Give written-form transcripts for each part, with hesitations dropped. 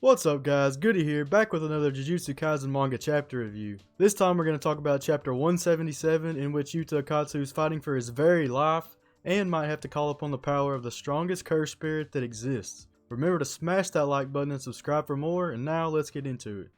What's up guys, Goody here, back with another Jujutsu Kaisen manga chapter review. This time we're going to talk about chapter 177, in which Yuta Okkotsu is fighting for his very life and might have to call upon the power of the strongest curse spirit that exists. Remember to smash that like button and subscribe for more, and now let's get into it.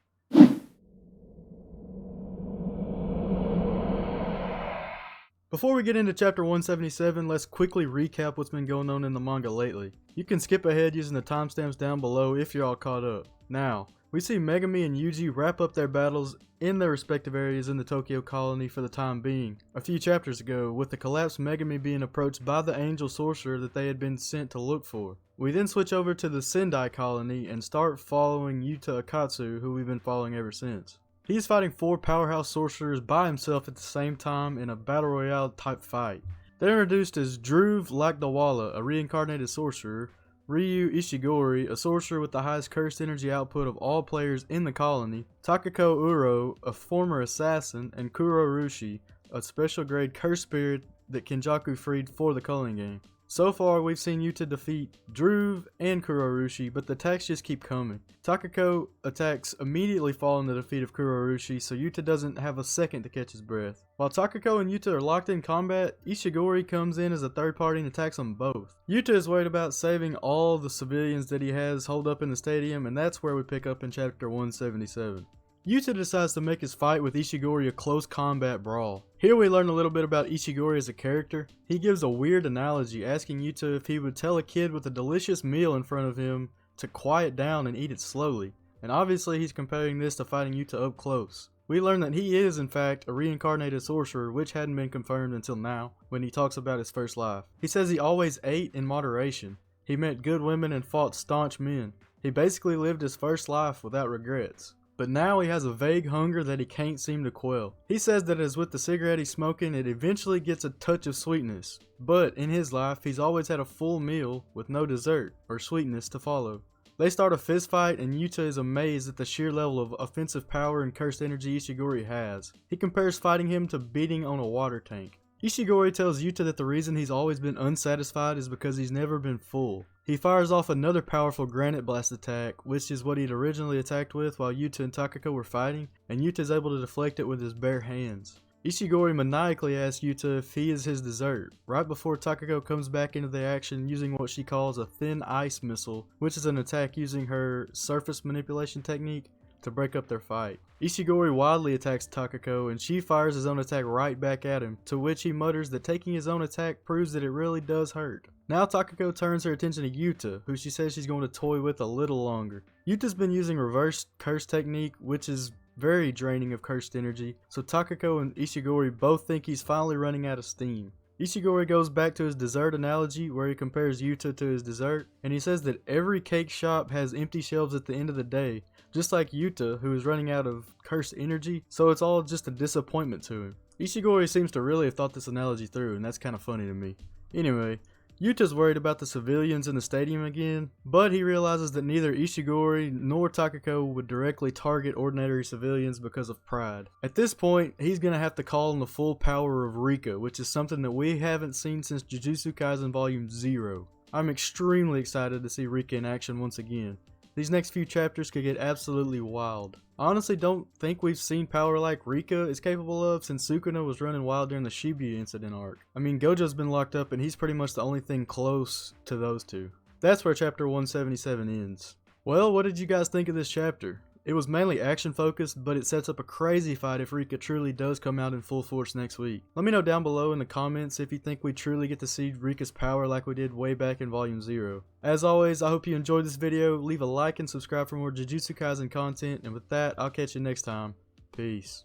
Before we get into chapter 177, let's quickly recap what's been going on in the manga lately. You can skip ahead using the timestamps down below if you're all caught up. Now, we see Megumi and Yuji wrap up their battles in their respective areas in the Tokyo colony for the time being. A few chapters ago, with the collapsed Megumi being approached by the angel sorcerer that they had been sent to look for. We then switch over to the Sendai colony and start following Yuta Okkotsu, who we've been following ever since. He's fighting 4 powerhouse sorcerers by himself at the same time in a battle royale type fight. They're introduced as Dhruv Lakdawala, a reincarnated sorcerer, Ryu Ishigori, a sorcerer with the highest cursed energy output of all players in the colony, Takako Uro, a former assassin, and Kuro Rushi, a special grade cursed spirit that Kenjaku freed for the Culling Game. So far, we've seen Yuta defeat Dhruv and Kuro Rushi, but the attacks just keep coming. Takako attacks immediately following the defeat of Kuro Rushi, so Yuta doesn't have a second to catch his breath. While Takako and Yuta are locked in combat, Ishigori comes in as a third party and attacks them both. Yuta is worried about saving all the civilians that he has holed up in the stadium, and that's where we pick up in chapter 177. Yuta decides to make his fight with Ishigori a close combat brawl. Here we learn a little bit about Ishigori as a character. He gives a weird analogy, asking Yuta if he would tell a kid with a delicious meal in front of him to quiet down and eat it slowly. And obviously he's comparing this to fighting Yuta up close. We learn that he is in fact a reincarnated sorcerer, which hadn't been confirmed until now when he talks about his first life. He says he always ate in moderation. He met good women and fought staunch men. He basically lived his first life without regrets. But now he has a vague hunger that he can't seem to quell. He says that as with the cigarette he's smoking, it eventually gets a touch of sweetness. But in his life, he's always had a full meal with no dessert or sweetness to follow. They start a fist fight, and Yuta is amazed at the sheer level of offensive power and cursed energy Ishigori has. He compares fighting him to beating on a water tank. Ishigori tells Yuta that the reason he's always been unsatisfied is because he's never been full. He fires off another powerful granite blast attack, which is what he'd originally attacked with while Yuta and Takako were fighting, and Yuta is able to deflect it with his bare hands. Ishigori maniacally asks Yuta if he is his dessert, right before Takako comes back into the action using what she calls a thin ice missile, which is an attack using her surface manipulation technique to break up their fight. Ishigori wildly attacks Takako, and she fires his own attack right back at him, to which he mutters that taking his own attack proves that it really does hurt. Now Takako turns her attention to Yuta, who she says she's going to toy with a little longer. Yuta's been using reverse curse technique, which is very draining of cursed energy, so Takako and Ishigori both think he's finally running out of steam. Ishigori goes back to his dessert analogy where he compares Yuta to his dessert, and he says that every cake shop has empty shelves at the end of the day, just like Yuta, who is running out of cursed energy, so it's all just a disappointment to him. Ishigori seems to really have thought this analogy through, and that's kind of funny to me. Anyway, Yuta's worried about the civilians in the stadium again, but he realizes that neither Ishigori nor Takako would directly target ordinary civilians because of pride. At this point, he's going to have to call on the full power of Rika, which is something that we haven't seen since Jujutsu Kaisen Volume 0. I'm extremely excited to see Rika in action once again. These next few chapters could get absolutely wild. I honestly don't think we've seen power like Rika is capable of since Sukuna was running wild during the Shibuya incident arc. I mean, Gojo's been locked up and he's pretty much the only thing close to those two. That's where chapter 177 ends. Well, what did you guys think of this chapter? It was mainly action focused, but it sets up a crazy fight if Rika truly does come out in full force next week. Let me know down below in the comments if you think we truly get to see Rika's power like we did way back in Volume 0. As always, I hope you enjoyed this video. Leave a like and subscribe for more Jujutsu Kaisen content, and with that, I'll catch you next time. Peace.